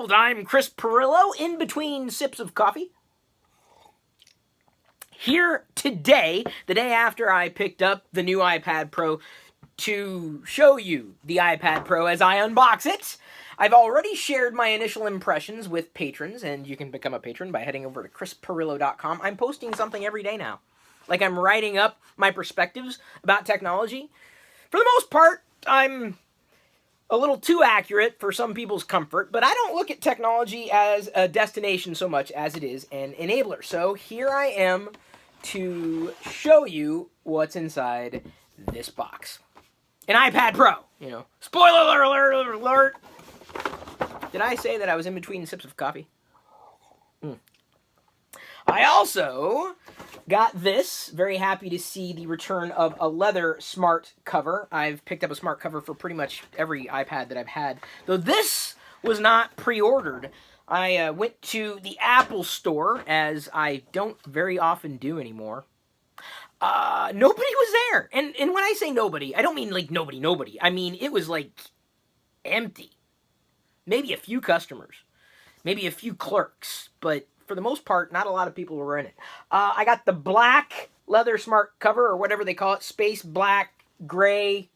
Blvd. I'm Chris Pirillo, in between sips of coffee. Here today, the day after I picked up the new iPad Pro, to show you the iPad Pro as I unbox it. I've already shared my initial impressions with patrons, and you can become a patron by heading over to chrispirillo.com. I'm posting something every day now. Like, I'm writing up my perspectives about technology. For the most part, I'm a little too accurate for some people's comfort, but I don't look at technology as a destination so much as it is an enabler. So here I am to show you what's inside this box. An iPad Pro, you know. Spoiler alert! Did I say that I was in between sips of coffee? I also got this. Very happy to see the return of a leather smart cover. I've picked up a smart cover for pretty much every iPad that I've had. Though this was not pre-ordered. I went to the Apple store, as I don't very often do anymore. Nobody was there. And when I say nobody, I don't mean like nobody. I mean, it was like empty. Maybe a few customers. Maybe a few clerks. But for the most part, not a lot of people were in it. I got the black leather smart cover, or whatever they call it. Space black, gray,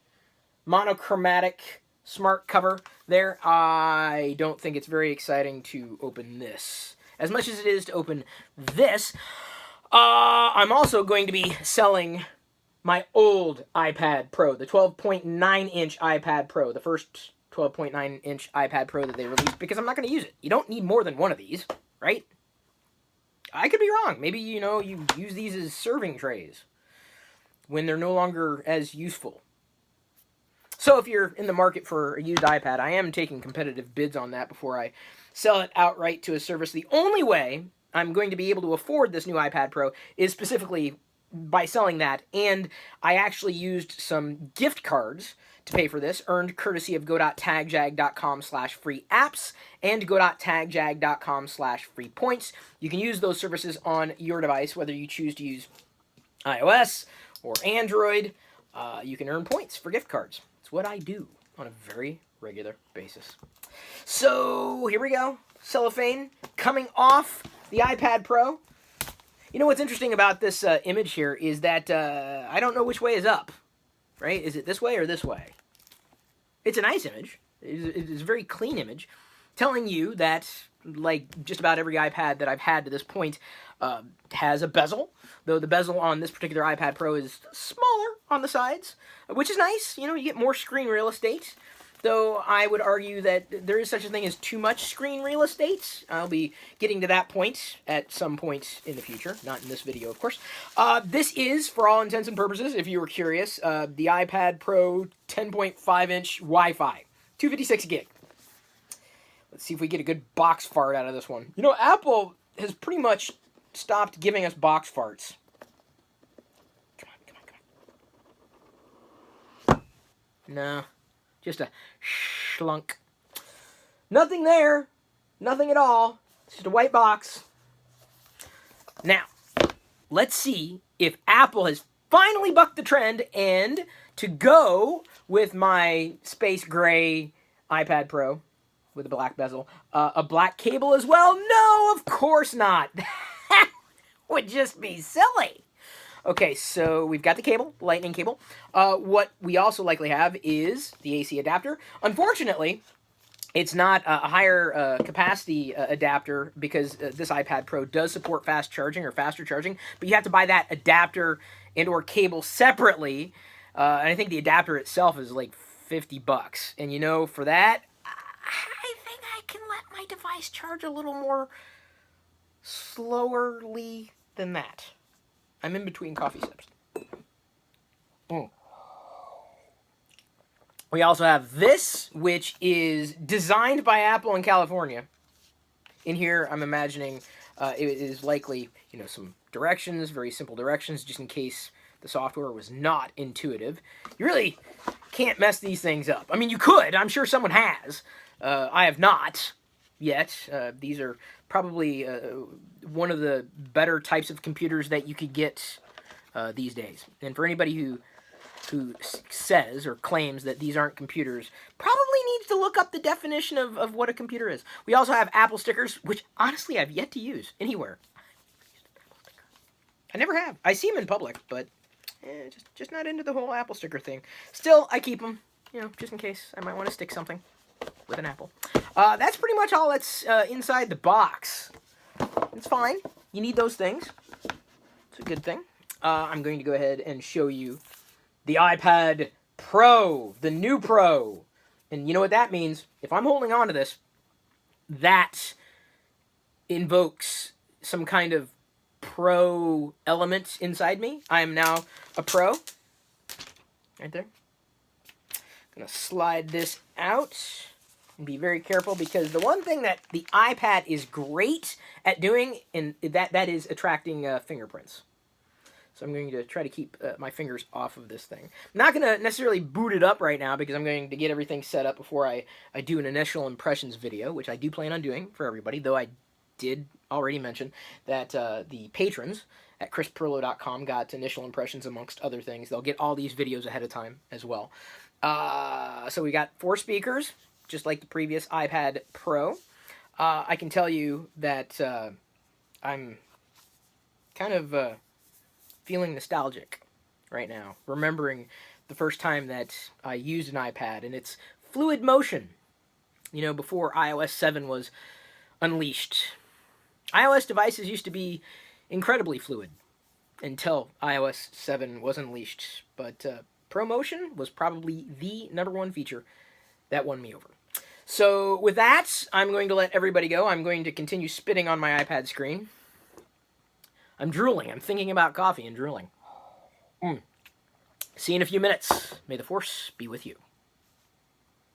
monochromatic smart cover there. I don't think it's very exciting to open this, as much as it is to open this. I'm also going to be selling my old iPad Pro, the 12.9-inch iPad Pro, the first 12.9-inch iPad Pro that they released, because I'm not going to use it. You don't need more than one of these, right? I could be wrong. Maybe, you know, you use these as serving trays when they're no longer as useful. So if you're in the market for a used iPad, I am taking competitive bids on that before I sell it outright to a service. The only way I'm going to be able to afford this new iPad Pro is specifically by selling that, and I actually used some gift cards to pay for this, earned courtesy of go.tagjag.com/free apps and go.tagjag.com/free points. You can use those services on your device, whether you choose to use iOS or Android. You can earn points for gift cards. It's what I do on a very regular basis. So here we go. Cellophane coming off the iPad Pro. You know what's interesting about this image here is that I don't know which way is up, right? Is it this way or this way? It's a nice image. It is a very clean image, telling you that, like just about every iPad that I've had to this point, has a bezel, though the bezel on this particular iPad Pro is smaller on the sides, which is nice. You know, you get more screen real estate. Though I would argue that there is such a thing as too much screen real estate. I'll be getting to that point at some point in the future. Not in this video, of course. This is, for all intents and purposes, if you were curious, the iPad Pro 10.5-inch Wi-Fi. 256 gig. Let's see if we get a good box fart out of this one. You know, Apple has pretty much stopped giving us box farts. Come on. No. Just a schlunk. Nothing there. Nothing at all. It's just a white box. Now, let's see if Apple has finally bucked the trend, and to go with my space gray iPad Pro with a black bezel, a black cable as well? No, of course not. That would just be silly. Okay, so we've got the cable, lightning cable. What we also likely have is the AC adapter. Unfortunately, it's not a higher capacity adapter, because this iPad Pro does support fast charging or faster charging, but you have to buy that adapter and or cable separately. And I think the adapter itself is like $50. And you know, for that, I think I can let my device charge a little more slowerly than that. I'm in between coffee sips. We also have this, which is designed by Apple in California. In here, I'm imagining it is likely, you know, some directions, very simple directions, just in case the software was not intuitive. You really can't mess these things up. I mean, you could. I'm sure someone has. I have not yet. These are probably one of the better types of computers that you could get these days. And for anybody who who says or claims that these aren't computers probably needs to look up the definition of what a computer is. We also have Apple stickers, which honestly I've yet to use anywhere. I never have. I see them in public, but just not into the whole Apple sticker thing. Still, I keep them, just in case I might want to stick something with an apple. That's pretty much all that's inside the box. It's fine. You need those things. It's a good thing. I'm going to go ahead and show you the iPad Pro, the new Pro. And you know what that means? If I'm holding on to this, that invokes some kind of pro element inside me. I am now a pro. Right there. I'm going to slide this out and be very careful, because the one thing that the iPad is great at doing, and that is attracting fingerprints. So I'm going to try to keep my fingers off of this thing. I'm not going to necessarily boot it up right now, because I'm going to get everything set up before I do an initial impressions video, which I do plan on doing for everybody, though I did already mention that the patrons at chrispirillo.com got initial impressions amongst other things. They'll get all these videos ahead of time as well. So we got 4 speakers, just like the previous iPad Pro. I can tell you that I'm kind of feeling nostalgic right now, remembering the first time that I used an iPad and its fluid motion, before iOS 7 was unleashed. iOS devices used to be incredibly fluid until iOS 7 was unleashed, but ProMotion was probably the #1 feature that won me over. So with that, I'm going to let everybody go. I'm going to continue spitting on my iPad screen. I'm drooling. I'm thinking about coffee and drooling. See you in a few minutes. May the Force be with you.